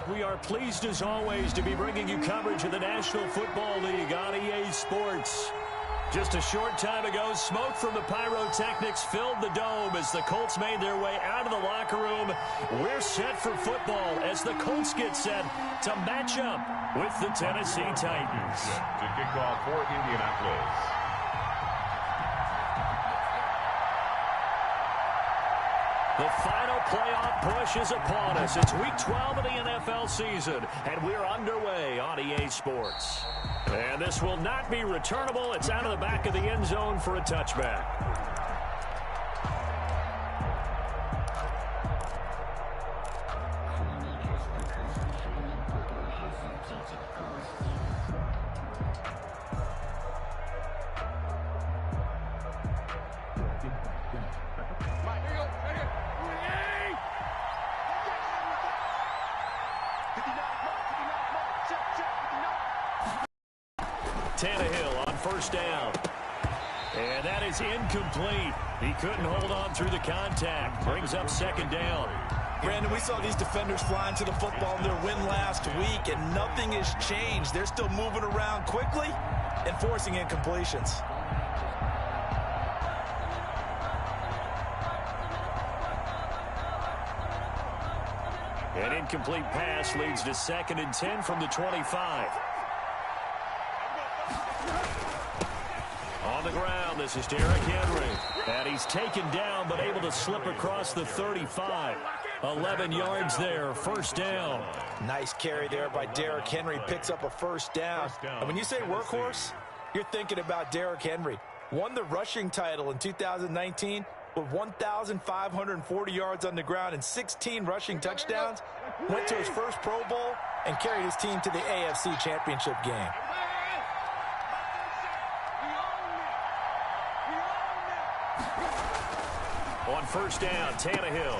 We are pleased as always to be bringing you coverage of the National Football League on EA Sports. Just a short time ago, smoke from the pyrotechnics filled the dome as the Colts made their way out of the locker room. We're set for football as the Colts get set to match up with the Tennessee Titans. To kick off for Indianapolis. The final playoff push is upon us. It's Week 12 of the NFL season, and we're underway on EA Sports. And this will not be returnable. It's out of the back of the end zone for a touchback. Tannehill on first down. And that is incomplete. He couldn't hold on through the contact. Brings up second down. Brandon, we saw these defenders flying to the football in their win last week, and nothing has changed. They're still moving around quickly and forcing incompletions. An incomplete pass leads to 2nd and 10 from the 25. On the ground, this is Derrick Henry. And he's taken down, but able to slip across the 35. 11 yards there, first down. Nice carry there by Derrick Henry. Picks up a first down. And when you say workhorse, you're thinking about Derrick Henry. Won the rushing title in 2019 with 1,540 yards on the ground and 16 rushing touchdowns. Went to his first Pro Bowl and carried his team to the AFC Championship game. On first down, Tannehill.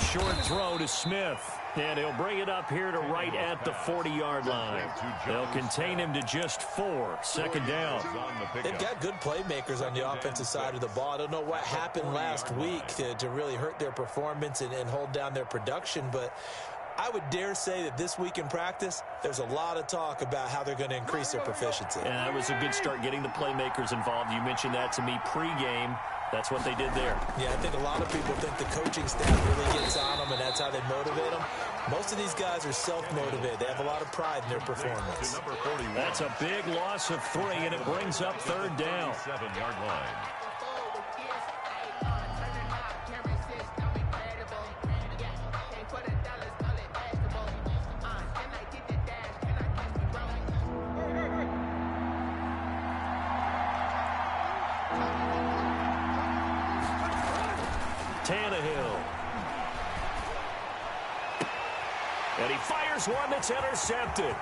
Short throw to Smith. And he'll bring it up here to right at the 40-yard line. They'll contain him to just 4. Second down. They've got good playmakers on the offensive side of the ball. I don't know what happened last week to really hurt their performance and hold down their production, but I would dare say that this week in practice, there's a lot of talk about how they're going to increase their proficiency. And that was a good start getting the playmakers involved. You mentioned that to me pregame. That's what they did there. Yeah, I think a lot of people think the coaching staff really gets on them, and that's how they motivate them. Most of these guys are self-motivated. They have a lot of pride in their performance. That's a big loss of 3, and it brings up third down. 7-yard line. Tannehill. And he fires one that's intercepted.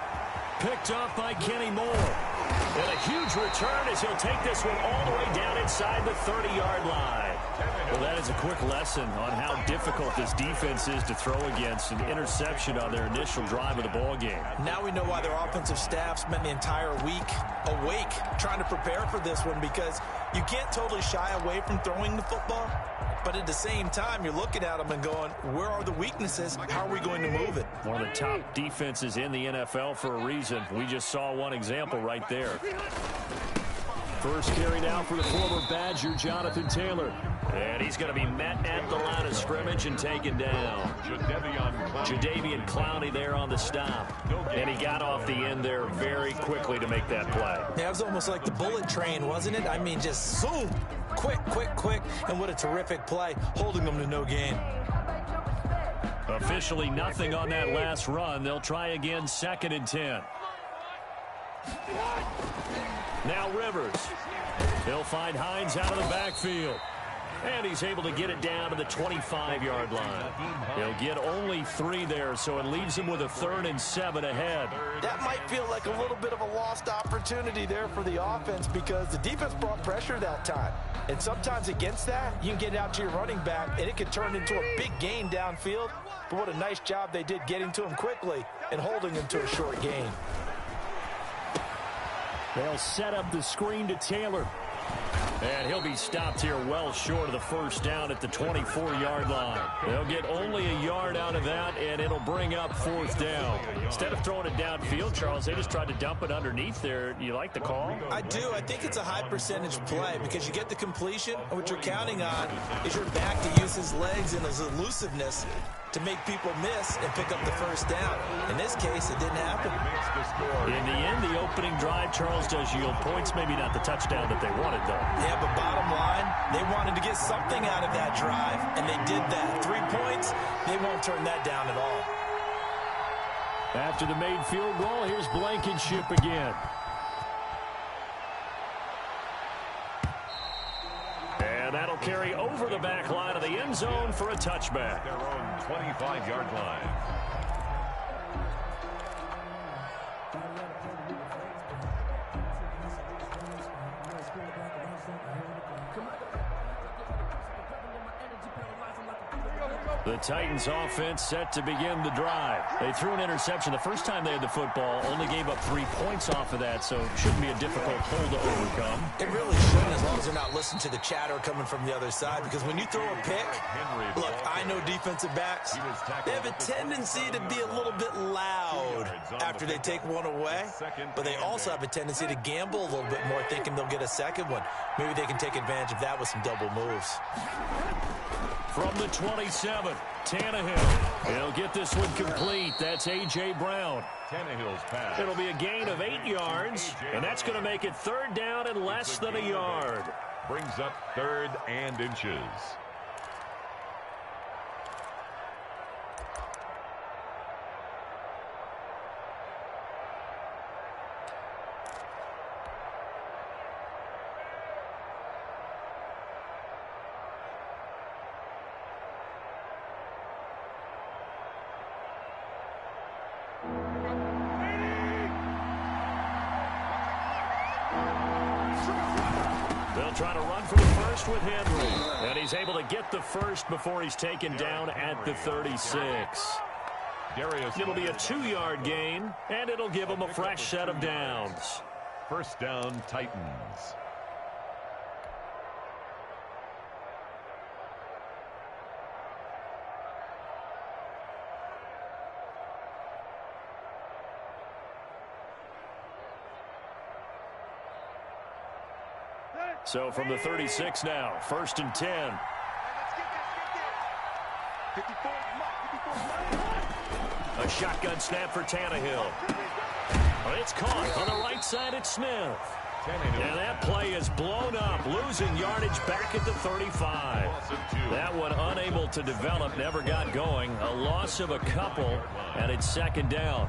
Picked up by Kenny Moore. And a huge return as he'll take this one all the way down inside the 30-yard line. Well, that is a quick lesson on how difficult this defense is to throw against. An interception on their initial drive of the ball game. Now we know why their offensive staff spent the entire week awake trying to prepare for this one, because you can't totally shy away from throwing the football. But at the same time, you're looking at them and going, where are the weaknesses? How are we going to move it? One of the top defenses in the NFL for a reason. We just saw one example right there. First carry now for the former Badger, Jonathan Taylor. And he's going to be met at the line of scrimmage and taken down. Jadeveon Clowney there on the stop. And he got off the end there very quickly to make that play. Yeah, it was almost like the bullet train, wasn't it? I mean, just zoom. Quick, quick, quick. And what a terrific play, holding them to no gain. Officially nothing on that last run. They'll try again, 2nd and 10. Now Rivers. He'll find Hines out of the backfield. And he's able to get it down to the 25-yard line. He'll get only 3 there, so it leaves him with a 3rd and 7 ahead. That might feel like a little bit of a lost opportunity there for the offense, because the defense brought pressure that time. And sometimes against that, you can get it out to your running back, and it could turn into a big gain downfield. But what a nice job they did getting to him quickly and holding him to a short gain. They'll set up the screen to Taylor. And he'll be stopped here well short of the first down at the 24-yard line. They'll get only a yard out of that, and it'll bring up fourth down. Instead of throwing it downfield, Charles, they just tried to dump it underneath there. You like the call? I do. I think it's a high percentage play because you get the completion, and what you're counting on is your back to use his legs and his elusiveness to make people miss and pick up the first down. In this case, it didn't happen. In the end, the opening drive, Charles, does yield points. Maybe not the touchdown that they wanted, though. Yeah, but bottom line, they wanted to get something out of that drive, and they did that. 3 points, they won't turn that down at all. After the made field goal, here's Blankenship again. And that'll carry over the back line of the end zone for a touchback. Their own 25-yard line. The Titans offense set to begin the drive. They threw an interception the first time they had the football, only gave up 3 points off of that, so it shouldn't be a difficult hole to overcome. It really shouldn't, as long as they're not listening to the chatter coming from the other side, because when you throw a pick, look, I know defensive backs, they have a tendency to be a little bit loud after they take one away, but they also have a tendency to gamble a little bit more, thinking they'll get a second one. Maybe they can take advantage of that with some double moves. From the 27, Tannehill. He'll get this one complete. That's A.J. Brown. Tannehill's pass. It'll be a gain of 8 yards, and that's going to make it third down and less than a yard. Brings up 3rd and inches. They'll try to run for the first with Henry. And he's able to get the first before he's taken down at the 36. It'll be a 2-yard gain, and it'll give them a fresh set of downs. First down, Titans. So from the 36 now, 1st and 10. A shotgun snap for Tannehill. Well, it's caught on the right side at Smith. And that play is blown up, losing yardage back at the 35. That one unable to develop, never got going. A loss of a couple, and it's second down.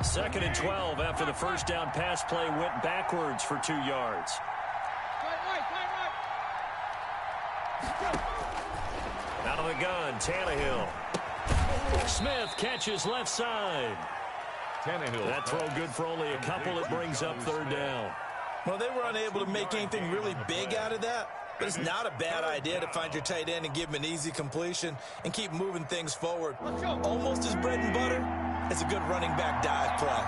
Second and 12 after the first down pass play went backwards for 2 yards. Out of the gun, Tannehill. Smith catches left side. Tannehill. That throw good for only a couple. It brings up third down. Well, they were unable to make anything really big out of that, but it's not a bad idea to find your tight end and give him an easy completion and keep moving things forward. Almost his bread and butter. It's a good running back dive play.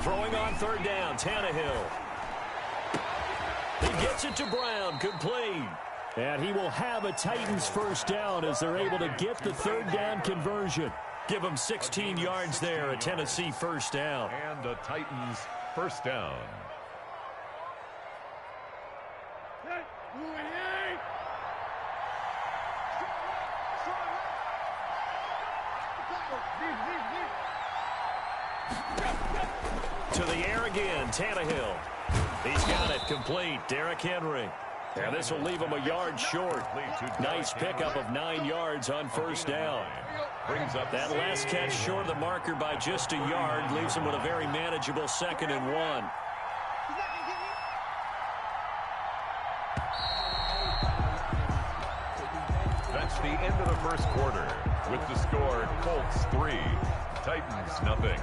Throwing on third down, Tannehill. He gets it to Brown, complete. And he will have a Titans first down as they're able to get the third down conversion. Give them 16 yards there, a Tennessee first down. And the Titans first down. To the air again, Tannehill. He's got it complete. Derrick Henry. And this will leave him a yard short. Nice pickup of 9 yards on first down. That last catch short of the marker by just a yard leaves him with a very manageable 2nd and 1. That's the end of the first quarter. With the score, Colts 3, Titans nothing.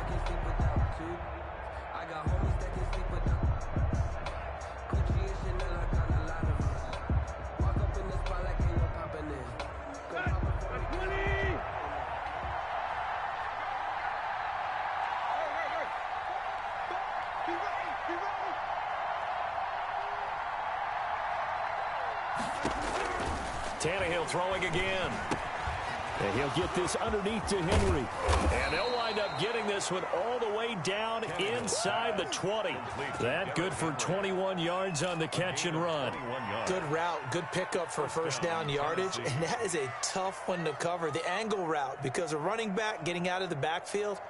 Tannehill throwing again. And he'll get this underneath to Henry. And they'll wind up getting this one all the way down inside the 20. That good for 21 yards on the catch and run. Good route, good pickup for first down yardage. And that is a tough one to cover, the angle route, because a running back getting out of the backfield,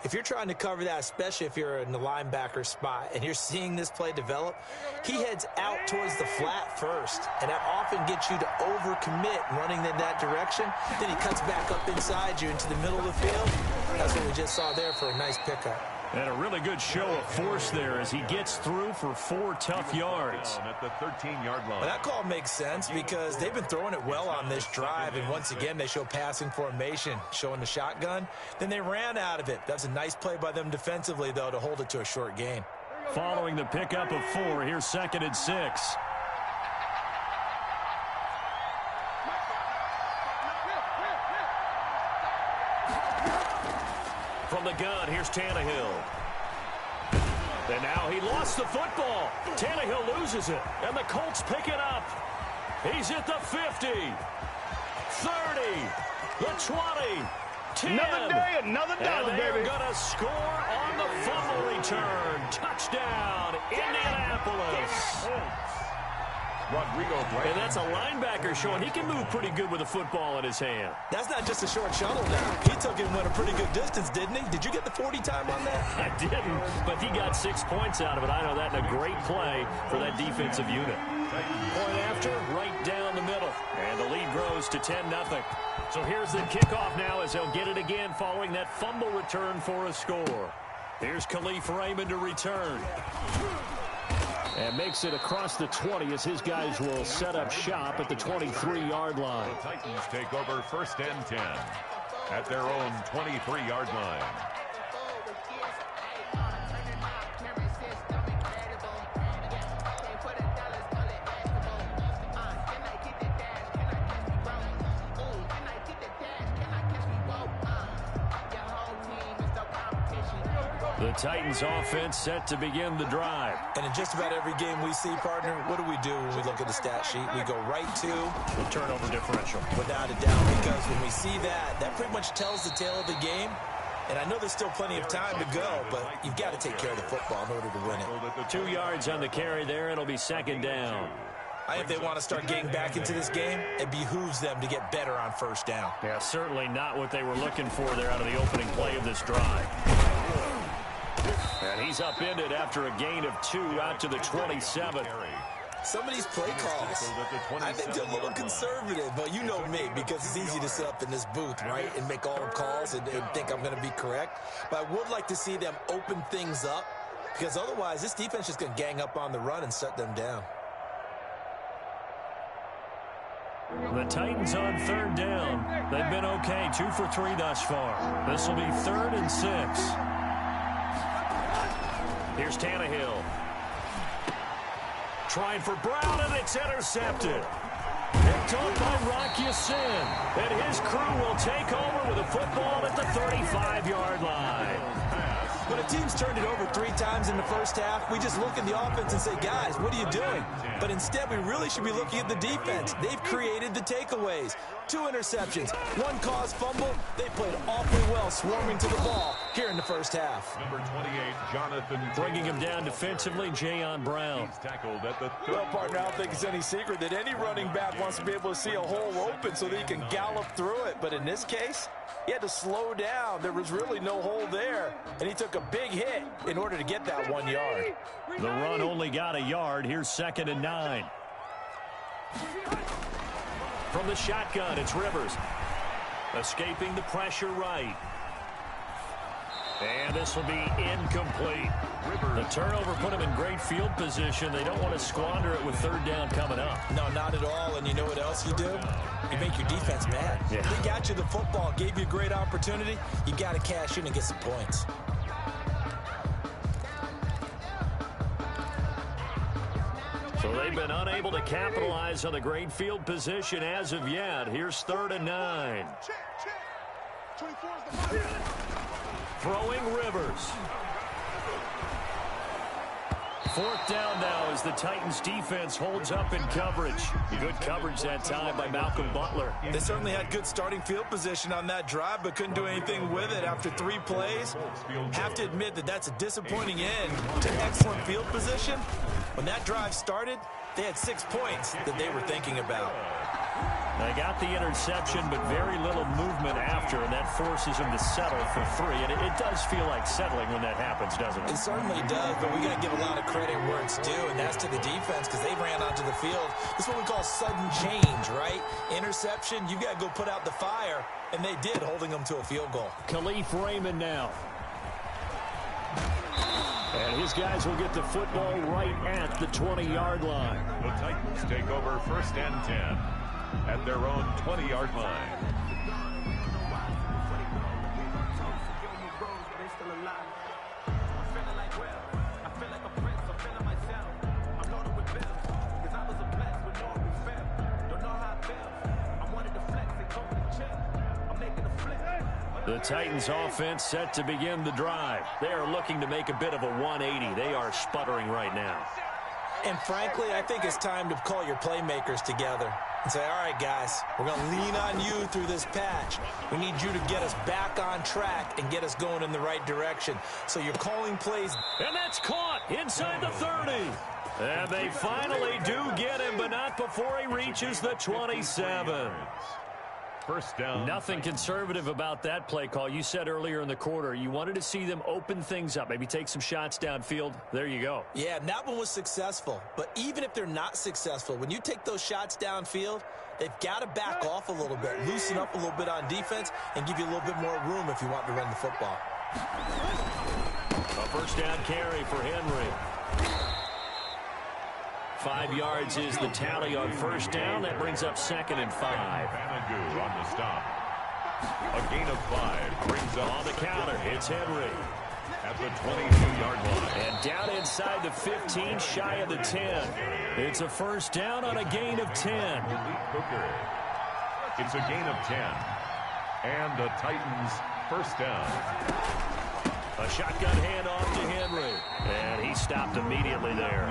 if you're trying to cover that, especially if you're in the linebacker spot and you're seeing this play develop, he heads out towards the flat first, and that often gets you to overcommit running in that direction. Then he cuts back up inside you into the middle of the field. That's what we just saw there for a nice pickup. And a really good show of force there as he gets through for 4 tough yards. At the 13-yard line. Well, that call makes sense because they've been throwing it well on this drive, and once again they show passing formation, showing the shotgun. Then they ran out of it. That's a nice play by them defensively, though, to hold it to a short gain. Following the pickup of 4, here's 2nd and 6. From the gun, here's Tannehill. And now he lost the football. Tannehill loses it, and the Colts pick it up. He's at the 50, 30, the 20, 10. Another day, another dollar, and they're baby. going to score on the fumble return. Touchdown, Indianapolis. Rodrigo Blanton. And that's a linebacker showing he can move pretty good with a football in his hand. That's not just a short shuttle now. He took it and went a pretty good distance, didn't he? Did you get the 40 time on that? I didn't, but he got 6 points out of it. I know that in a great play for that defensive unit. Point after, right down the middle. And the lead grows to 10-0. So here's the kickoff now as they'll get it again following that fumble return for a score. Here's Khalif Raymond to return. And makes it across the 20 as his guys will set up shop at the 23-yard line. The Titans take over 1st and 10 at their own 23-yard line. The Titans offense set to begin the drive. And in just about every game we see, partner, what do we do when we look at the stat sheet? We go right to The turnover differential. without a doubt, because when we see that, that pretty much tells the tale of the game. And I know there's still plenty of time to go, but you've got to take care of the football in order to win it. 2 yards on the carry there. It'll be 2nd down. I think they want to start getting back into this game. It behooves them to get better on 1st down. Yeah, certainly not what they were looking for there out of the opening play of this drive. And he's upended after a gain of 2 out to the 27. Some of these play calls, I think they're a little conservative, but you know me, because it's easy to sit up in this booth, right, and make all the calls and think I'm going to be correct. But I would like to see them open things up, because otherwise this defense is going to gang up on the run and shut them down. The Titans on 3rd down. They've been okay, 2 for 3 thus far. This will be 3rd and 6. Here's Tannehill. Trying for Brown, and it's intercepted. Picked off by Rock Ya-Sin. And his crew will take over with a football at the 35-yard line. When a team's turned it over 3 times in the first half, we just look at the offense and say, guys, what are you doing? But instead, we really should be looking at the defense. They've created the takeaways. 2 interceptions, 1 caused fumble. They played awfully well swarming to the ball here in the first half. Number 28, Jonathan. Bringing him down defensively, Jayon Brown. He's tackled at the 30. Well, partner, I don't think it's any secret that any running back wants to be able to see a hole open so that he can gallop through it. But in this case, he had to slow down. There was really no hole there, and he took a big hit in order to get that 1 yard. The run only got a yard. Here's 2nd and 9. From the shotgun, it's Rivers. Escaping the pressure right. And this will be incomplete. The turnover put them in great field position. They don't want to squander it with 3rd down coming up. No, not at all. And you know what else you do? You make your defense mad. Yeah. They got you the football, gave you a great opportunity. You got to cash in and get some points. So they've been unable to capitalize on the great field position as of yet. Here's 3rd and 9. Throwing Rivers. Fourth down now as the Titans defense holds up in coverage. Good coverage that time by Malcolm Butler. They certainly had good starting field position on that drive, but couldn't do anything with it after 3 plays. Have to admit that that's a disappointing end to excellent field position. When that drive started, they had 6 points that they were thinking about. They got the interception, but very little movement after, and that forces them to settle for 3. And it does feel like settling when that happens, doesn't it? It certainly does, but we got to give a lot of credit where it's due, and that's to the defense because they ran onto the field. This is what we call sudden change, right? Interception, you got to go put out the fire, and they did, holding them to a field goal. Khalif Raymond now. And his guys will get the football right at the 20-yard line. The Titans take over 1st and 10 at their own 20-yard line. The Titans offense set to begin the drive. They are looking to make a bit of a 180. They are sputtering right now. And frankly, I think it's time to call your playmakers together and say, all right, guys, we're going to lean on you through this patch. We need you to get us back on track and get us going in the right direction. So you're calling plays. And that's caught inside the 30. And they finally do get him, but not before he reaches the 27. 1st down. Nothing conservative about that play call. You said earlier in the quarter you wanted to see them open things up, maybe take some shots downfield. There you go. Yeah, and that one was successful. But even if they're not successful, when you take those shots downfield, they've got to back off a little bit, loosen up a little bit on defense, and give you a little bit more room if you want to run the football. A 1st down carry for Henry. 5 yards is the tally on 1st down. That brings up 2nd and 5. Banagoo on the stop. A gain of 5 brings up on the counter. It's Henry at the 22-yard line. And down inside the 15, shy of the 10. It's a 1st down on a gain of 10. Hooker. It's a gain of 10. And the Titans 1st down. A shotgun handoff to Henry. And he stopped immediately there.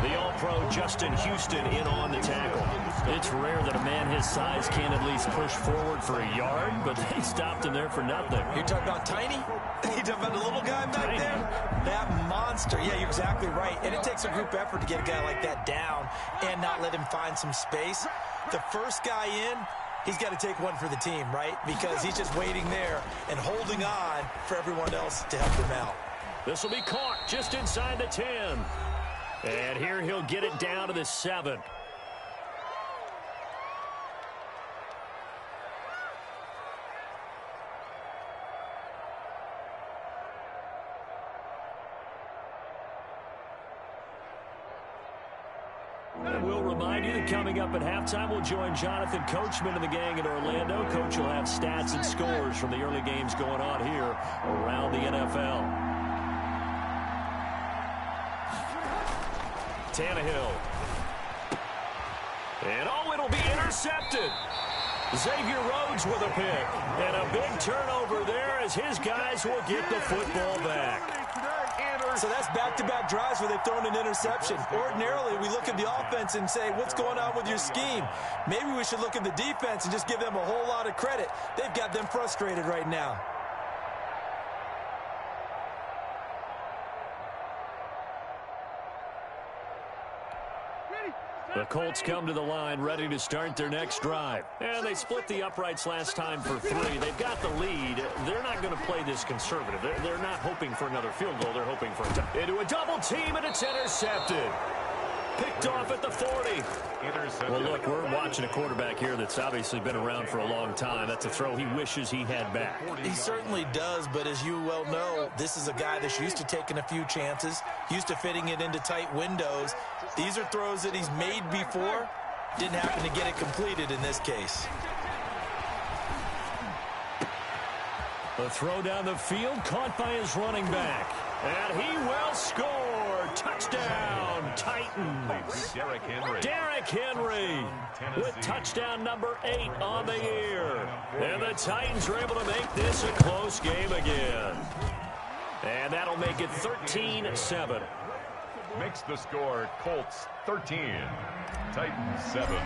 The All-Pro Justin Houston in on the tackle. It's rare that a man his size can at least push forward for a yard, but they stopped him there for nothing. You're talking about Tiny? You talking about the little guy back there? That monster. Yeah, you're exactly right. And it takes a group effort to get a guy like that down and not let him find some space. The first guy in, he's got to take one for the team, right? Because he's just waiting there and holding on for everyone else to help him out. This will be caught just inside the 10. And here he'll get it down to the 7. And we'll remind you that coming up at halftime, we'll join Jonathan Coachman and the gang in Orlando. Coach will have stats and scores from the early games going on here around the NFL. Tannehill. And it'll be intercepted. Xavier Rhodes with a pick. And a big turnover there as his guys will get the football back. So that's back-to-back drives where they've thrown an interception. Ordinarily, we look at the offense and say, what's going on with your scheme? Maybe we should look at the defense and just give them a whole lot of credit. They've got them frustrated right now. The Colts come to the line ready to start their next drive. And they split the uprights last time for 3. They've got the lead. They're not going to play this conservative. They're not hoping for another field goal. They're hoping for into a double team, and it's intercepted. Picked off at the 40. Well, look, we're watching a quarterback here that's obviously been around for a long time. That's a throw he wishes he had back. He certainly does, but as you well know, this is a guy that's used to taking a few chances, used to fitting it into tight windows. These are throws that he's made before. Didn't happen to get it completed in this case. A throw down the field, caught by his running back. And he will score. Touchdown, Titans. Derrick Henry with touchdown number 8 on the year. And the Titans are able to make this a close game again. And that'll make it 13-7. makes the score Colts 13, Titans 7.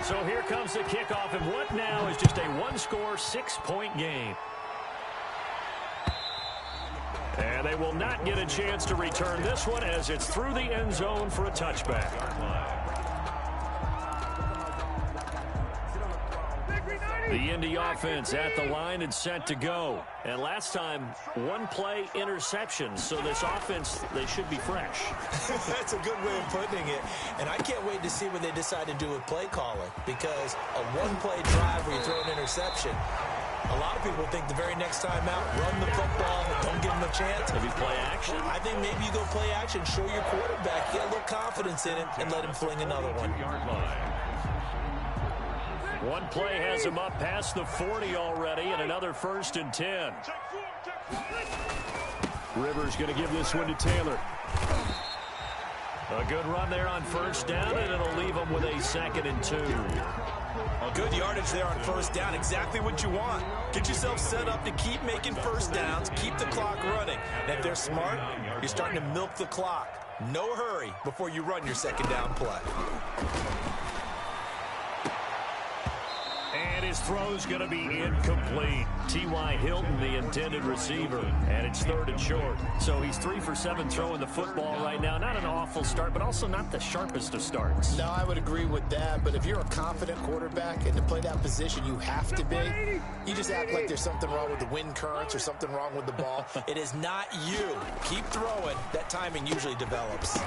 So here comes the kickoff, and what now is just a one-score, 6-point game. And they will not get a chance to return this one as it's through the end zone for a touchback. The Indy offense at the line and set to go. And last time, one-play interception. So this offense, they should be fresh. That's a good way of putting it. And I can't wait to see what they decide to do with play calling. Because a one-play drive where you throw an interception, a lot of people think the very next time out, run the football, don't give them a chance. Maybe play action? I think maybe you go play action, show your quarterback, get a little confidence in him, and let him fling another one. One play has him up past the 40 already, and another 1st and 10. Rivers going to give this one to Taylor. A good run there on 1st down, and it'll leave him with a 2nd and 2. Well, good yardage there on 1st down. Exactly what you want. Get yourself set up to keep making 1st downs, keep the clock running. And if they're smart, you're starting to milk the clock. No hurry before you run your 2nd down play. And his throw's going to be incomplete. T.Y. Hilton, the intended receiver, and it's 3rd and short. So he's 3 for 7 throwing the football right now. Not an awful start, but also not the sharpest of starts. No, I would agree with that, but if you're a confident quarterback and to play that position you have to be, you just act like there's something wrong with the wind currents or something wrong with the ball. It is not you. Keep throwing. That timing usually develops.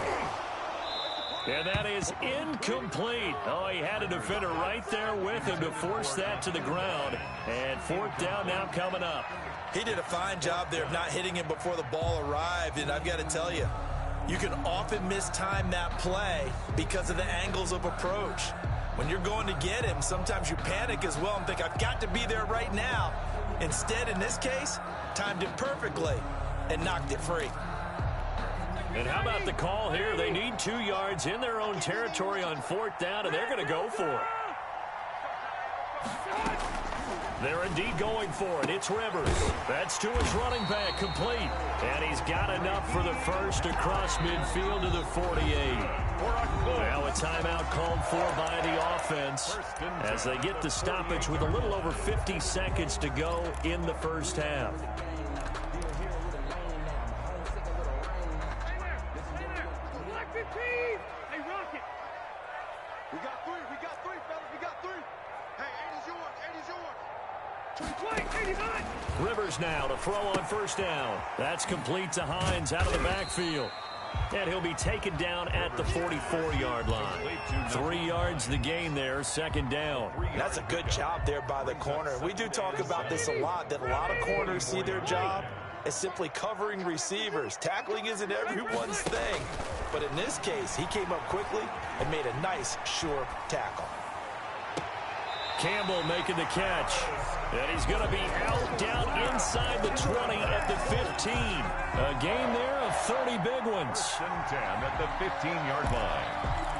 And that is incomplete. Oh, he had a defender right there with him to force that to the ground. And 4th down now coming up. He did a fine job there of not hitting him before the ball arrived. And I've got to tell you, you can often mistime that play because of the angles of approach. When you're going to get him, sometimes you panic as well and think, I've got to be there right now. Instead, in this case, timed it perfectly and knocked it free. And how about the call here? They need 2 yards in their own territory on 4th down, and they're going to go for it. They're indeed going for it. It's Rivers. That's to his running back, complete. And he's got enough for the first across midfield to the 48. Now a timeout called for by the offense as they get the stoppage with a little over 50 seconds to go in the 1st half. Rivers now to throw on 1st down. That's complete to Hines out of the backfield. And he'll be taken down at the 44-yard line. 3 yards the gain there, 2nd down. That's a good job there by the corner. We do talk about this a lot, that a lot of corners see their job as simply covering receivers. Tackling isn't everyone's thing. But in this case, he came up quickly and made a nice, sure tackle. Campbell making the catch. And he's going to be out down inside the 20 at the 15. A gain there of 30 big ones. 10 at the 15-yard line.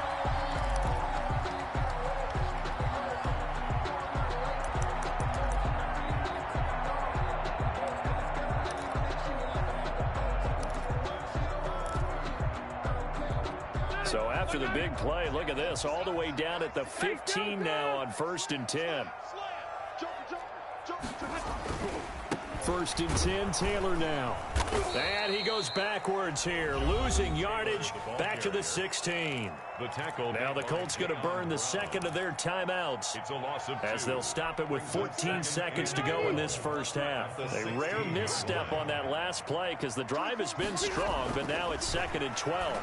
So after the big play, look at this, all the way down at the 15 now on 1st and 10. 1st and 10, Taylor now. And he goes backwards here, losing yardage back to the 16. The tackle. Now the Colts going to burn the 2nd of their timeouts It's a loss of 2. as they'll stop it with 14 seconds to go in this 1st half. A rare misstep on that last play because the drive has been strong, but now it's 2nd and 12.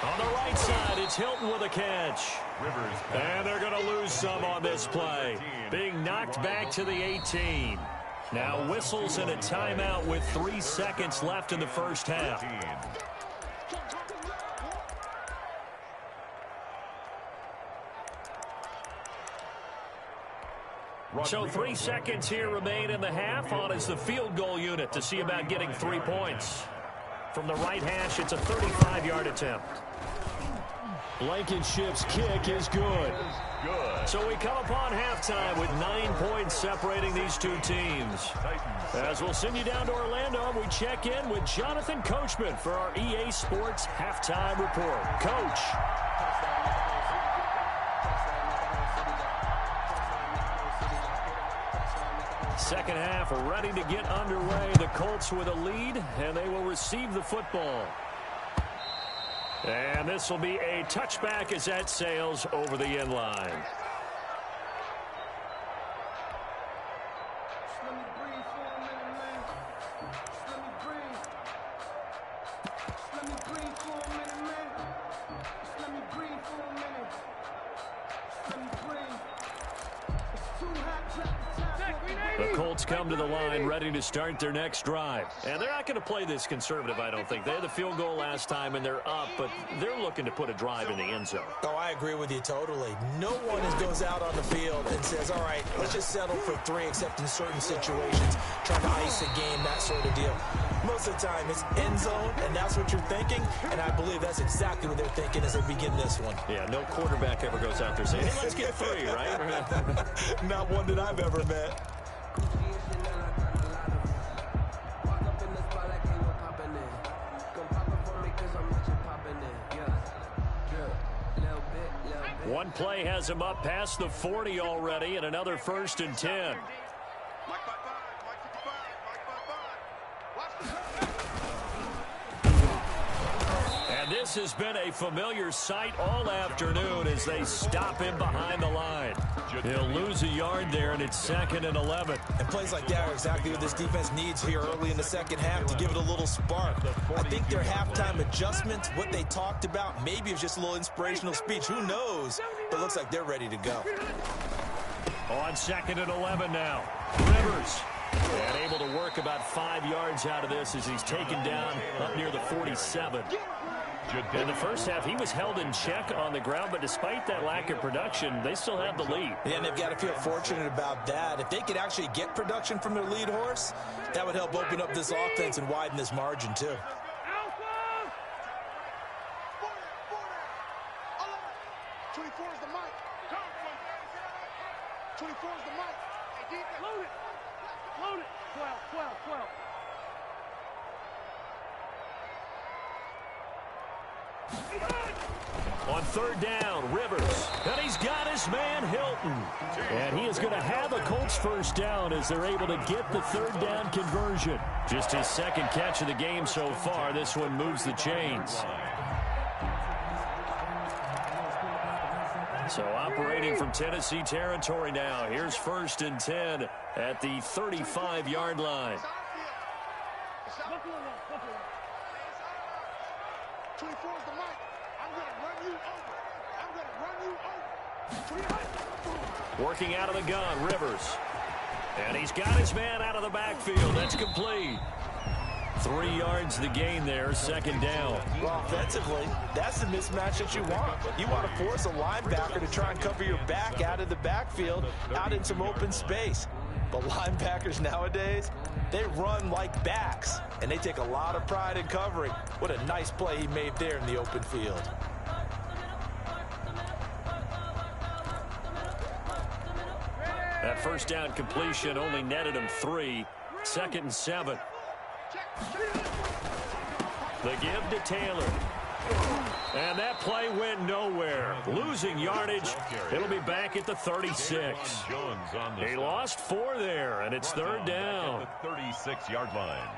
On the right side, it's Hilton with a catch. Rivers. And they're going to lose some on this play. Being knocked back to the 18. Now whistles and a timeout with 3 seconds left in the 1st half. So 3 seconds here remain in the half. On is the field goal unit to see about getting 3 points. From the right hash, it's a 35-yard attempt. Blankenship's kick is good. So we come upon halftime with 9 points separating these two teams. As we'll send you down to Orlando, we check in with Jonathan Coachman for our EA Sports Halftime Report. Coach. Second half ready to get underway. The Colts with a lead, and they will receive the football. And this will be a touchback as that sails over the end line. The Colts come to the line ready to start their next drive. And they're not going to play this conservative, I don't think. They had the field goal last time, and they're up, but they're looking to put a drive in the end zone. Oh, I agree with you totally. No one goes out on the field and says, all right, let's just settle for 3, except in certain situations, trying to ice a game, that sort of deal. Most of the time, it's end zone, and that's what you're thinking, and I believe that's exactly what they're thinking as they begin this one. Yeah, no quarterback ever goes out there saying, hey, let's get 3, right? Not one that I've ever met. One play has him up past the 40 already, and another 1st and 10. And this has been a familiar sight all afternoon as they stop him behind the line. He'll lose a yard there, and it's 2nd and 11. And plays like that are exactly what this defense needs here early in the second half to give it a little spark. I think their halftime adjustment, what they talked about, maybe it's just a little inspirational speech. Who knows? But it looks like they're ready to go. On 2nd and 11 now. Rivers. And able to work about 5 yards out of this as he's taken down up near the 47. In the first half, he was held in check on the ground, but despite that lack of production, they still have the lead. Yeah, and they've got to feel fortunate about that. If they could actually get production from their lead horse, that would help open up this offense and widen this margin, too. On 3rd down, Rivers. And he's got his man, Hilton. And he is going to have a Colts 1st down as they're able to get the 3rd down conversion. Just his 2nd catch of the game so far. This one moves the chains. So operating from Tennessee territory now. Here's 1st and 10 at the 35-yard line. Working out of the gun, Rivers. And he's got his man out of the backfield. That's complete. 3 yards the gain there, 2nd down. Well, offensively, that's the mismatch that you want. You want to force a linebacker to try and cover your back out of the backfield, out in some open space. But linebackers nowadays, they run like backs, and they take a lot of pride in covering. What a nice play he made there in the open field. That 1st down completion only netted him 3. 2nd and 7. The give to Taylor. And that play went nowhere. Losing yardage. It'll be back at the 36. He lost 4 there, and it's 3rd down. The 36-yard line.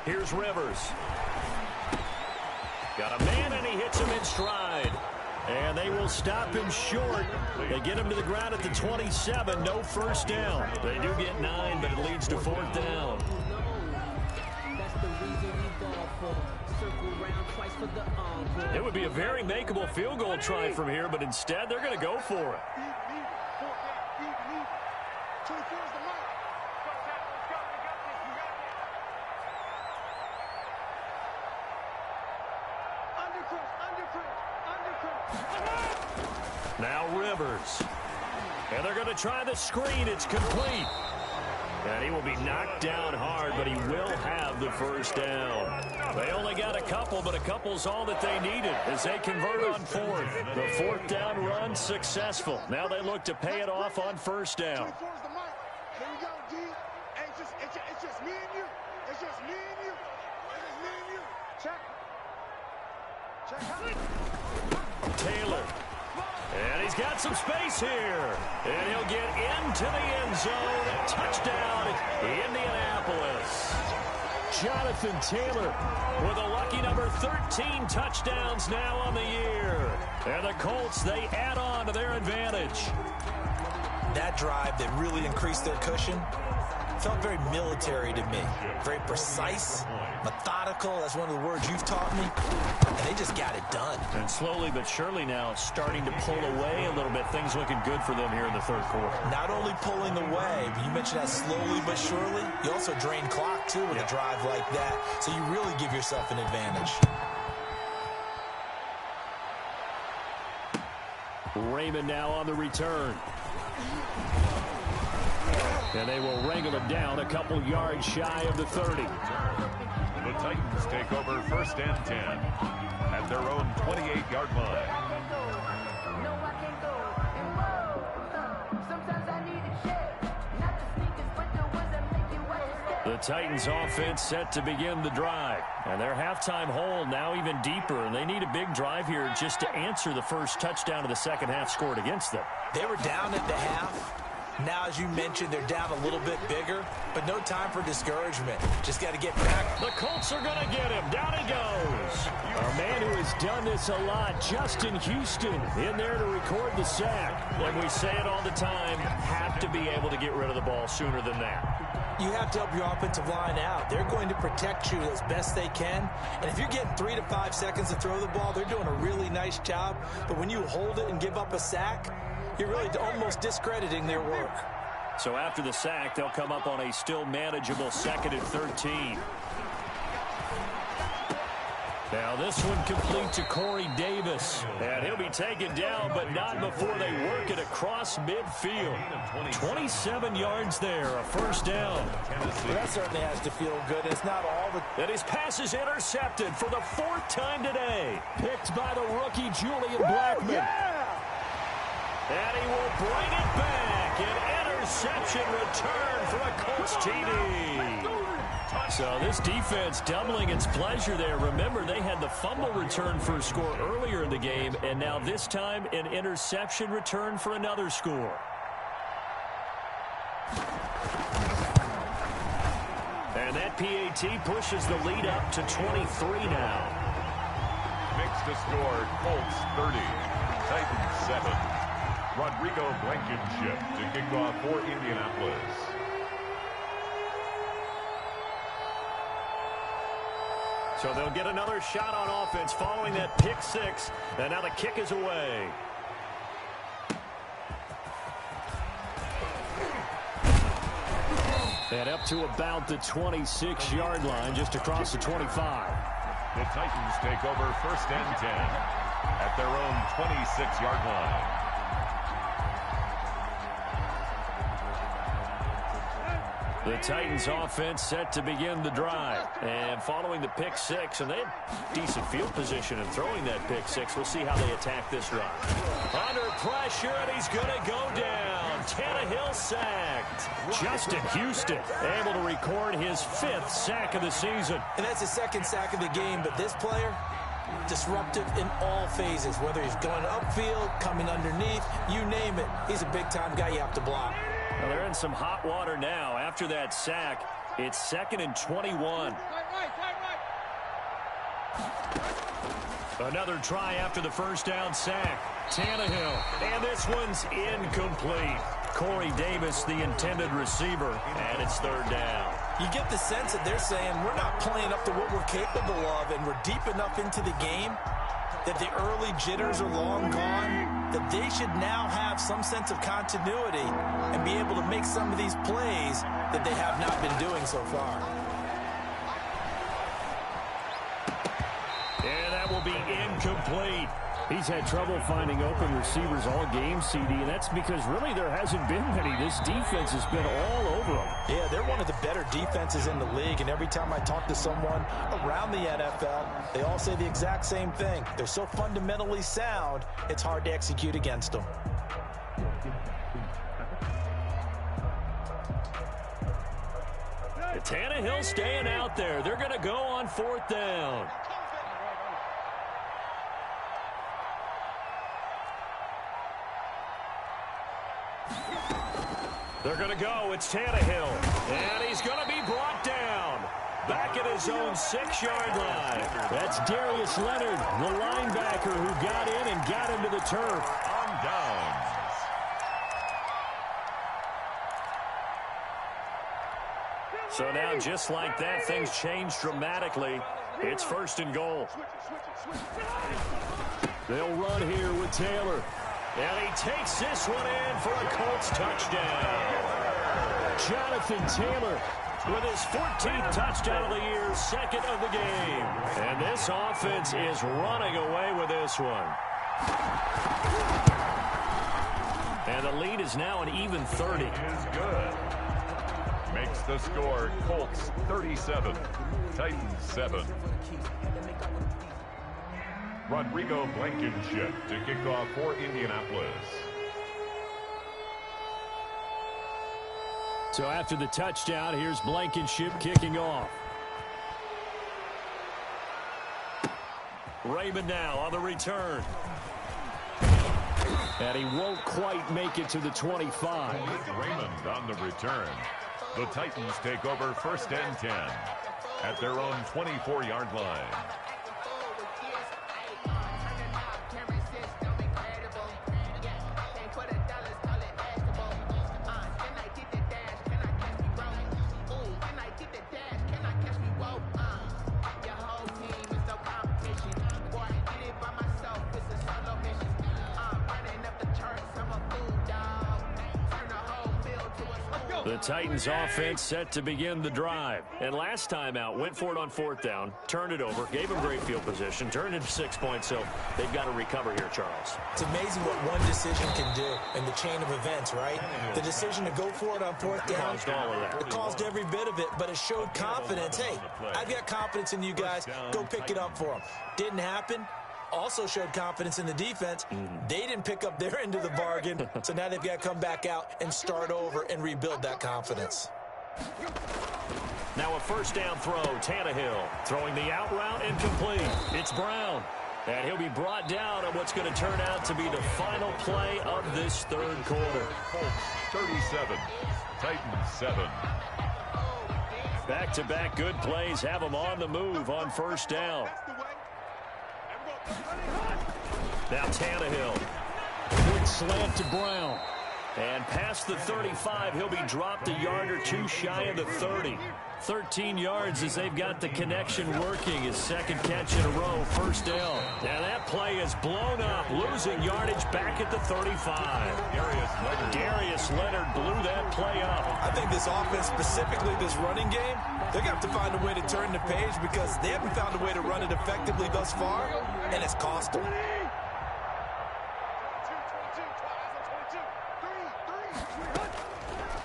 Here's Rivers. Got a man, and he hits him in stride. And they will stop him short. They get him to the ground at the 27. No 1st down. They do get 9, but it leads to 4th down. It would be a very makeable field goal try from here, but instead they're going to go for it. Now Rivers. And they're going to try the screen. It's complete. And he will be knocked down hard, but he will have the first down. They only got a couple, but a couple's all that they needed as they convert on fourth. The fourth down run successful. Now they look to pay it off on first down. Here we go, D. Hey, it's just me and you. It's just me and you. It's just me and you. Check. Check. Taylor. And he's got some space here. And he'll get into the end zone. Touchdown, Indianapolis. Jonathan Taylor with a lucky number 13 touchdowns now on the year. And the Colts, they add on to their advantage. That drive that really increased their cushion felt very military to me. Very precise, methodical. That's one of the words you've taught me. And they just got it done. And slowly but surely now starting to pull away a little bit. Things looking good for them here in the third quarter. Not only pulling away, but you mentioned that slowly but surely. You also drain clock, too, with a drive like that. So you really give yourself an advantage. Raymond now on the return. And they will wrangle it down a couple yards shy of the 30. The Titans take over first and 10 at their own 28-yard line. The Titans offense set to begin the drive. And their halftime hole now even deeper. And they need a big drive here just to answer the first touchdown of the second half scored against them. They were down at the half. Now, as you mentioned, they're down a little bit bigger, but no time for discouragement. Just got to get back. The Colts are going to get him. Down he goes. A man who has done this a lot, Justin Houston, in there to record the sack. And we say it all the time, have to be able to get rid of the ball sooner than that. You have to help your offensive line out. They're going to protect you as best they can. And if you're getting 3 to 5 seconds to throw the ball, they're doing a really nice job. But when you hold it and give up a sack, you're really almost discrediting their work. So after the sack, they'll come up on a still manageable 2nd and 13. Now this one complete to Corey Davis. And he'll be taken down, but not before they work it across midfield. 27 yards there, a first down. Well, that certainly has to feel good. It's not all the... And his pass is intercepted for the 4th time today. Picked by the rookie Julian Blackman. Yeah! And he will bring it back. An interception return for a Colts TD. So this defense doubling its pleasure there. Remember, they had the fumble return for a score earlier in the game, and now this time an interception return for another score. And that PAT pushes the lead up to 23 now. Mix to score, Colts 30, Titans 7. Rodrigo Blankenship to kick off for Indianapolis. So they'll get another shot on offense following that pick six. And now the kick is away. And up to about the 26-yard line, just across the 25. The Titans take over first and 10 at their own 26-yard line. The Titans offense set to begin the drive. And following the pick six, and they had decent field position in throwing that pick six. We'll see how they attack this drive. Under pressure, and he's going to go down. Tannehill sacked. Justin Houston able to record his 5th sack of the season. And that's the 2nd sack of the game, but this player, disruptive in all phases, whether he's going upfield, coming underneath, you name it. He's a big-time guy you have to block. Well, they're in some hot water now. After that sack, it's 2nd and 21. Another try after the first down sack. Tannehill, and this one's incomplete. Corey Davis, the intended receiver, and it's 3rd down. You get the sense that they're saying we're not playing up to what we're capable of, and we're deep enough into the game that the early jitters are long gone, that they should now have some sense of continuity and be able to make some of these plays that they have not been doing so far. And that will be incomplete. He's had trouble finding open receivers all game, CD, and that's because really there hasn't been many. This defense has been all over them. Yeah, they're one of the better defenses in the league, and every time I talk to someone around the NFL, they all say the exact same thing. They're so fundamentally sound, it's hard to execute against them. Tannehill staying out there. They're going to go on 4th down. They're going to go. It's Tannehill. And he's going to be brought down. Back at his own 6-yard line. That's Darius Leonard, the linebacker who got in and got into the turf. On downs. So now, just like that, things change dramatically. It's 1st and goal. They'll run here with Taylor. And he takes this one in for a Colts touchdown. Jonathan Taylor with his 14th touchdown of the year, 2nd of the game. And this offense is running away with this one. And the lead is now an even 30. Is good. Makes the score Colts 37, Titans 7. Rodrigo Blankenship to kick off for Indianapolis. So after the touchdown, here's Blankenship kicking off. Raymond now on the return. And he won't quite make it to the 25. Raymond on the return. The Titans take over 1st and 10 at their own 24-yard line. The Titans offense set to begin the drive. And last time out, went for it on 4th down, turned it over, gave them great field position, turned it to 6 points, so they've got to recover here, Charles. It's amazing what one decision can do in the chain of events, right? The decision to go for it on 4th down, Caused all of that. it caused every bit of it, but it showed confidence. Hey, I've got confidence in you guys. Go pick it up for them. Didn't happen. Also showed confidence in the defense. They didn't pick up their end of the bargain, so now they've got to come back out and start over and rebuild that confidence. Now a 1st down throw, Tannehill throwing the out route incomplete. It's Brown, and he'll be brought down on what's going to turn out to be the final play of this 3rd quarter. Colts 37, Titans 7. Back-to-back good plays have them on the move on 1st down. Now Tannehill. Quick slant to Brown. And past the 35, he'll be dropped a yard or two shy of the 30. 13 yards as they've got the connection working. His 2nd catch in a row, 1st down. And that play is blown up, losing yardage back at the 35. Darius Leonard blew that play up. I think this offense, specifically this running game, they're going to have to find a way to turn the page because they haven't found a way to run it effectively thus far, and it's cost them.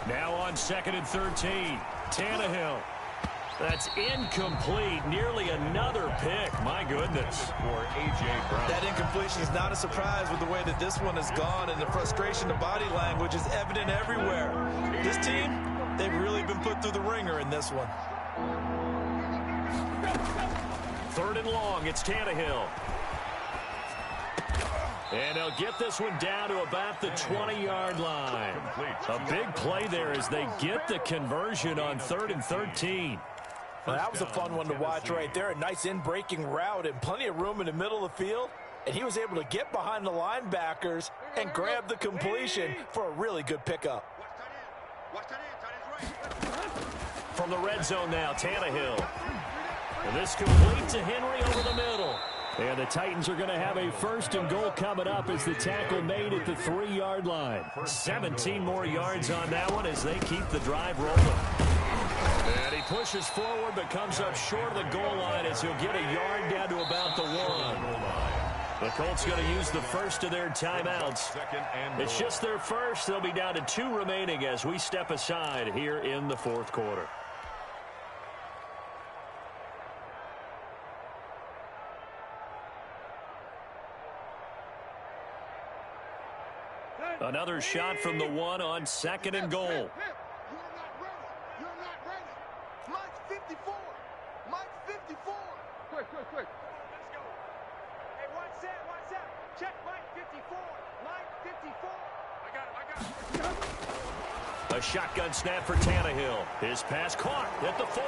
Now on 2nd and 13, Tannehill. That's incomplete. Nearly another pick. My goodness. For A.J. Brown. That incompletion is not a surprise with the way that this one has gone, and the frustration, the body language is evident everywhere. This team, they've really been put through the ringer in this one. 3rd and long, it's Tannehill. And they'll get this one down to about the 20-yard line. A big play there as they get the conversion on 3rd and 13. Well, that was a fun one to watch right there. A nice in-breaking route and plenty of room in the middle of the field. And he was able to get behind the linebackers and grab the completion for a really good pickup. From the red zone now, Tannehill. And this complete to Henry over the middle. And the Titans are going to have a 1st and goal coming up as the tackle made at the 3-yard line. 17 more yards on that one as they keep the drive rolling. And he pushes forward but comes up short of the goal line as he'll get a yard down to about the 1. The Colts going to use the first of their timeouts. It's just their first. They'll be down to 2 remaining as we step aside here in the fourth quarter. Another shot from the 1 on 2nd and goal. You're not ready. You're not ready. Mike 54. Mike 54. Quick. Let's go. Hey, watch that. Check Mike 54. Mike 54. I got it. A shotgun snap for Tannehill. His pass caught at the 4.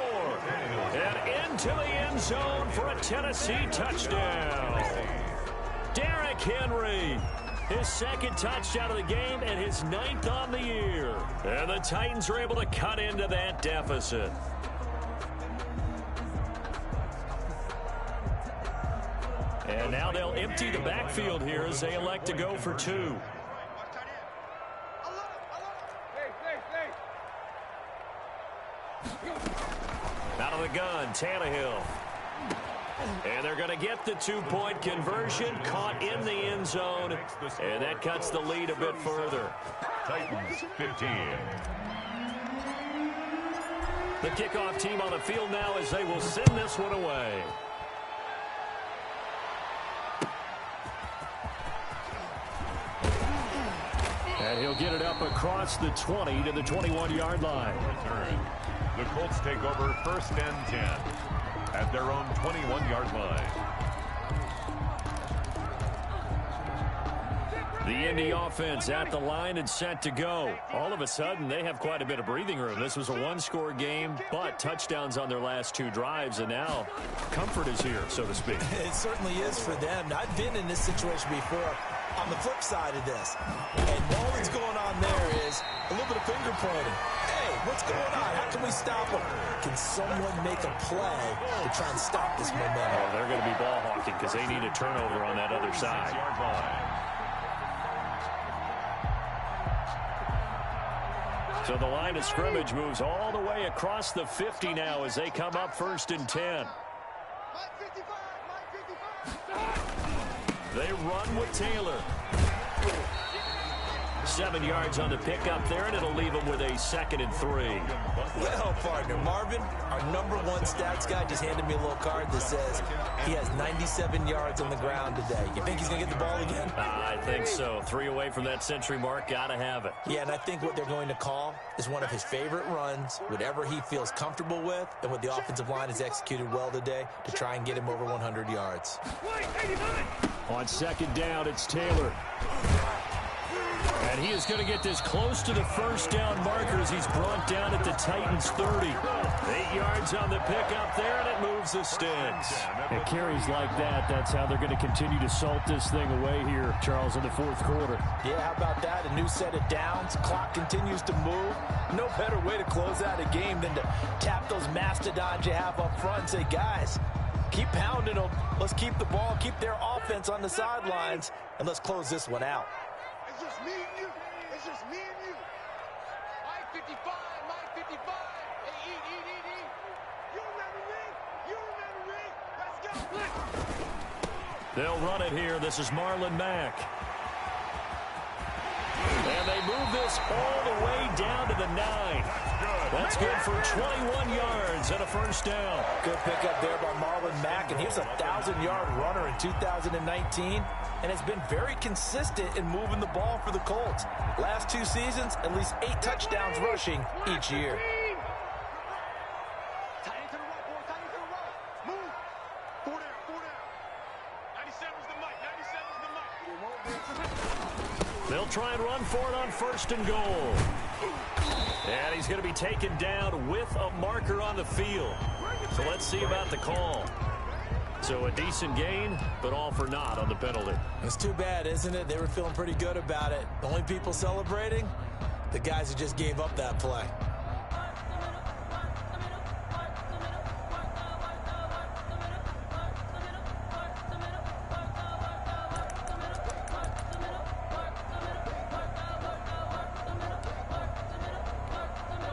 And into the end zone for a Tennessee touchdown. Derrick Henry. His 2nd touchdown of the game and his 9th on the year. And the Titans are able to cut into that deficit. And now they'll empty the backfield here as they elect to go for 2. Out of the gun, Tannehill. And they're going to get the 2-point conversion, caught in the end zone, and that cuts the lead a bit further. Titans 15. The kickoff team on the field now as they will send this one away. And he'll get it up across the 20 to the 21-yard line. Return. The Colts take over 1st and 10 at their own 21-yard line. The Indy offense at the line and set to go. All of a sudden, they have quite a bit of breathing room. This was a 1-score game, but touchdowns on their last 2 drives, and now comfort is here, so to speak. It certainly is for them. I've been in this situation before on the flip side of this. And all that's going on there is a little bit of finger pointing. Hey, what's going on? How can we stop them? Can someone make a play to try and stop this momentum? Oh, they're going to be ball hawking because they need a turnover on that other side. So the line of scrimmage moves all the way across the 50 now as they come up 1st and 10. They run with Taylor. 7 yards on the pickup there, and it'll leave them with a 2nd and 3. Well, partner, Marvin, our #1 stats guy just handed me a little card that says he has 97 yards on the ground today. You think he's going to get the ball again? I think so. 3 away from that century mark. Got to have it. Yeah, and I think what they're going to call is one of his favorite runs, whatever he feels comfortable with, and what the offensive line has executed well today to try and get him over 100 yards. On 2nd down, it's Taylor. And he is going to get this close to the 1st down marker as he's brought down at the Titans 30. 8 yards on the pickup there, and it moves the sticks. And carries like that, that's how they're going to continue to salt this thing away here, Charles, in the 4th quarter. Yeah, how about that? A new set of downs. Clock continues to move. No better way to close out a game than to tap those mastodons you have up front and say, guys, keep pounding them. Let's keep the ball, keep their offense on the sidelines, and let's close this one out. It's just me and you. It's just me and you. Mike 55. Mike 55. Hey, eat. You remember me? You remember me? Let's go. They'll run it here. This is Marlon Mack. And they move this all the way down to the 9. That's good for 21 yards and a 1st down. Good pickup there by Marlon Mack, and he was a 1,000-yard runner in 2019 and has been very consistent in moving the ball for the Colts. Last 2 seasons, at least 8 touchdowns rushing each year. Tight end to the right, boy. Tight end to the right. Move. 4 down. 97's the mic. 97's the mic. They'll try and run for it on 1st and goal. And he's going to be taken down with a marker on the field. So let's see about the call. So a decent gain, but all for naught on the penalty. It's too bad, isn't it? They were feeling pretty good about it. The only people celebrating, the guys who just gave up that play.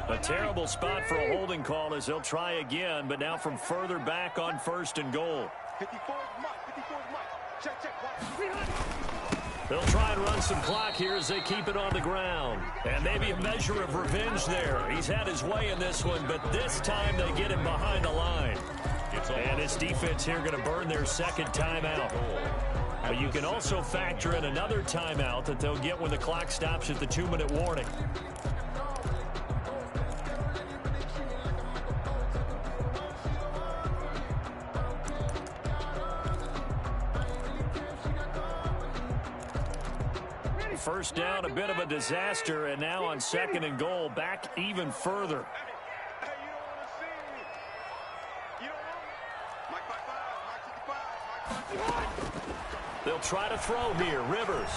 A terrible spot for a holding call as they'll try again, but now from further back on 1st and goal. 54's Mike. 54's Mike. Check. They'll try and run some clock here as they keep it on the ground. And maybe a measure of revenge there. He's had his way in this one, but this time they get him behind the line. And this defense here going to burn their second timeout. But you can also factor in another timeout that they'll get when the clock stops at the 2-minute warning. First down, a bit of a disaster, and now on 2nd and goal, back even further. They'll try to throw here. Rivers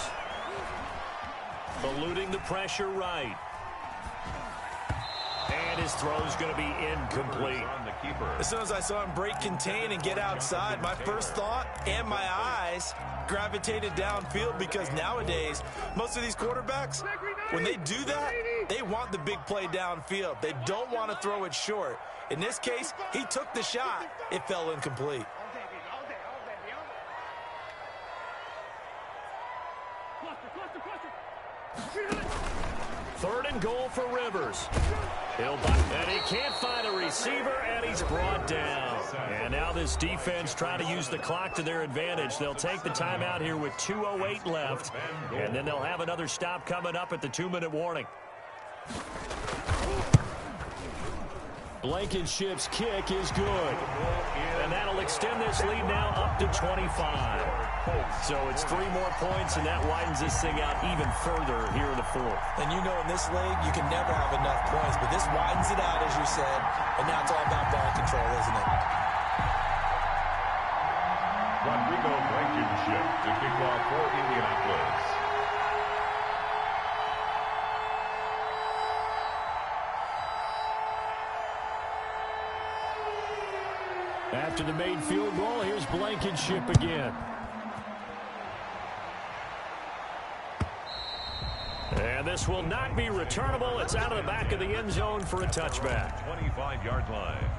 eluding the pressure right. And his throw's going to be incomplete. As soon as I saw him break contain and get outside, my first thought and my eyes gravitated downfield, because nowadays most of these quarterbacks, when they do that, they want the big play downfield. They don't want to throw it short. In this case, he took the shot. It fell incomplete. Third and goal for Rivers. And he can't find a receiver, and he's brought down. And now this defense trying to use the clock to their advantage. They'll take the timeout here with 2:08 left, and then they'll have another stop coming up at the 2-minute warning. Blankenship's kick is good. And that'll extend this lead now up to 25. So it's 3 more points, and that widens this thing out even further here in the 4th. And you know in this league, you can never have enough points, but this widens it out, as you said, and now it's all about ball control, isn't it? Rodrigo Blankenship to kick off for Indianapolis. After the made field goal, here's Blankenship again. And this will not be returnable. It's out of the back of the end zone for a touchback. 25-yard line.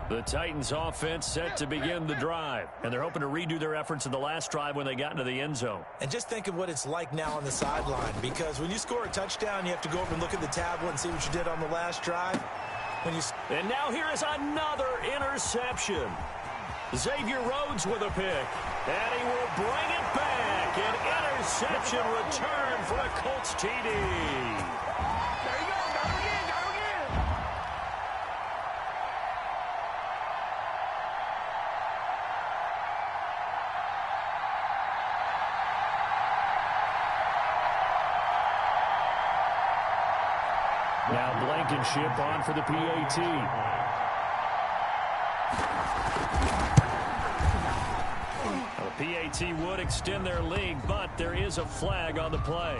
The Titans offense set to begin the drive, and they're hoping to redo their efforts in the last drive when they got into the end zone. And just think of what it's like now on the sideline, because when you score a touchdown, you have to go over and look at the tablet and see what you did on the last drive. And now here is another interception. Xavier Rhodes with a pick, and he will bring it back. An interception return for a Colts TD. Now Blankenship on for the PAT. The PAT would extend their lead, but there is a flag on the play.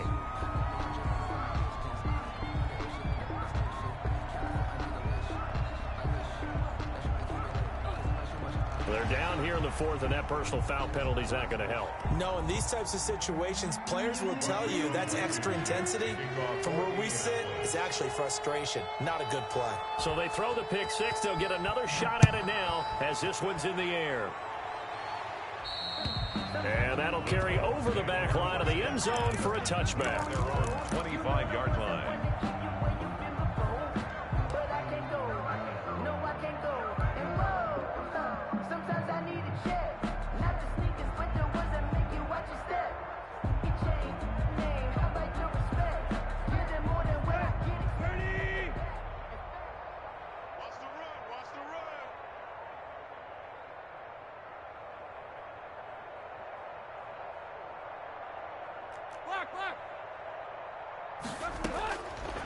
They're down here in the 4th, and that personal foul penalty is not going to help. No, in these types of situations, players will tell you that's extra intensity. From where we sit, it's actually frustration, not a good play. So they throw the pick six. They'll get another shot at it now as this one's in the air. And that'll carry over the back line of the end zone for a touchback. 25-yard line.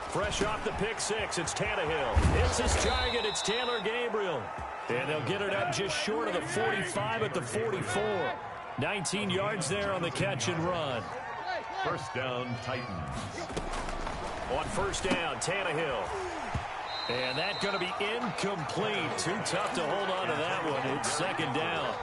Fresh off the pick six, it's Tannehill. It's his target, it's Taylor Gabriel. And they'll get it up just short of the 45 at the 44. 19 yards there on the catch and run. First down, Titans. On first down, Tannehill. And that's going to be incomplete. Too tough to hold on to that one. It's second down.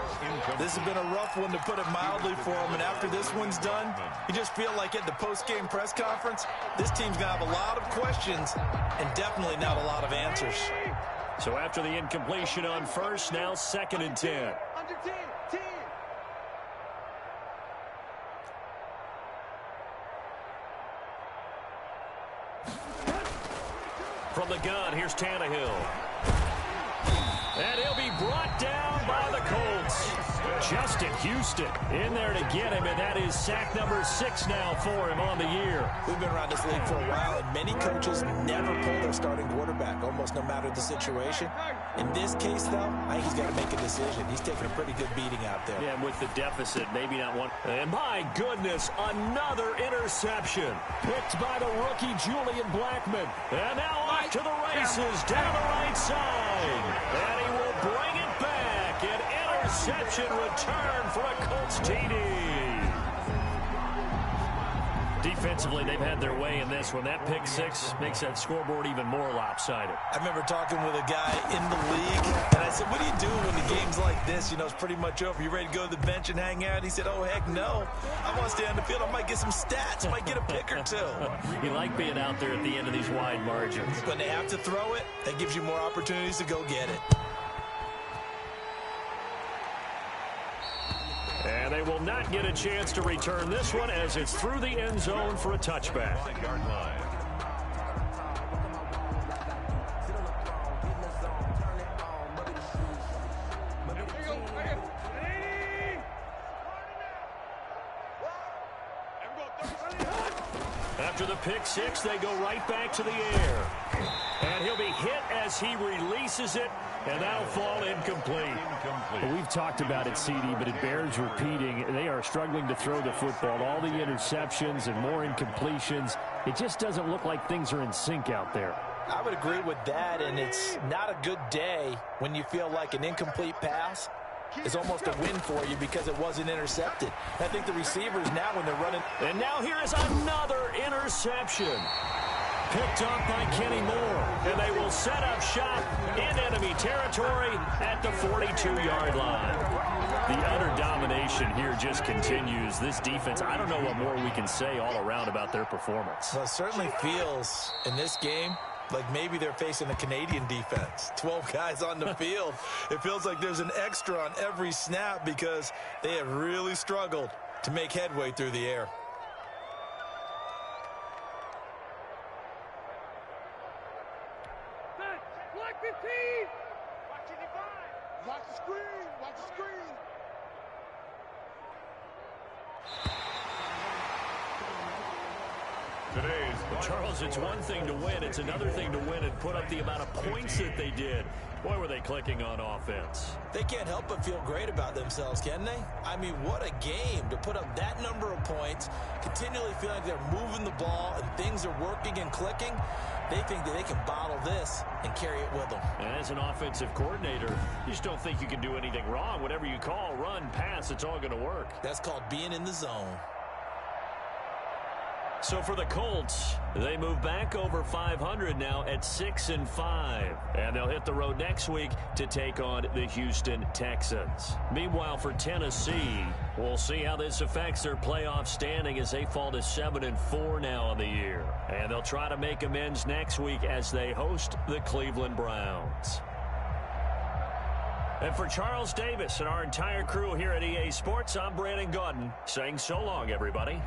This has been a rough one, to put it mildly, for him. And after this one's done, you just feel like at the post-game press conference, this team's going to have a lot of questions and definitely not a lot of answers. So after the incompletion on first, now 2nd and 10. Under 10, 10. From the gun, here's Tannehill. And he'll be brought down by the Colts. Justin Houston in there to get him, and that is sack number 6 now for him on the year. We've been around this league for a while, and many coaches never pull their starting quarterback, almost no matter the situation. In this case, though, I think he's got to make a decision. He's taking a pretty good beating out there. Yeah, and with the deficit, maybe not one. And my goodness, another interception. Picked by the rookie Julian Blackmon. And now off to the races, down the right side. And he will bring it back. An interception return for a Colts TD. Defensively, they've had their way in this one. That pick 6 makes that scoreboard even more lopsided. I remember talking with a guy in the league, and I said, what do you do when the game's like this? You know, it's pretty much over. You ready to go to the bench and hang out? He said, oh, heck no. I want to stay on the field. I might get some stats. I might get a pick or 2. You like being out there at the end of these wide margins. When they have to throw it, that gives you more opportunities to go get it. And they will not get a chance to return this one as it's through the end zone for a touchback. 5-yard line. After the pick 6, they go right back to the air. And he'll be hit as he releases it, and that'll fall incomplete. Well, we've talked about it, CD, but it bears repeating. They are struggling to throw the football. All the interceptions and more incompletions. It just doesn't look like things are in sync out there. I would agree with that, and it's not a good day when you feel like an incomplete pass is almost a win for you because it wasn't intercepted. I think the receivers now, when they're running... And now here is another interception. Picked up by Kenny Moore, and they will set up shop in enemy territory at the 42-yard line. The utter domination here just continues. This defense, I don't know what more we can say all around about their performance. Well, it certainly feels in this game like maybe they're facing a Canadian defense. 12 guys on the field. It feels like there's an extra on every snap because they have really struggled to make headway through the air. Black 15. Watch it, watch the screen. Watch the screen. Charles, it's one thing to win. It's another thing to win and put up the amount of points that they did. Boy, were they clicking on offense. They can't help but feel great about themselves, can they? I mean, what a game to put up that number of points, continually feeling like they're moving the ball and things are working and clicking. They think that they can bottle this and carry it with them. And as an offensive coordinator, you just don't think you can do anything wrong. Whatever you call, run, pass, it's all going to work. That's called being in the zone. So for the Colts, they move back over 500 now at 6-5. And they'll hit the road next week to take on the Houston Texans. Meanwhile, for Tennessee, we'll see how this affects their playoff standing as they fall to 7-4 now on the year. And they'll try to make amends next week as they host the Cleveland Browns. And for Charles Davis and our entire crew here at EA Sports, I'm Brandon Gaudin saying so long, everybody.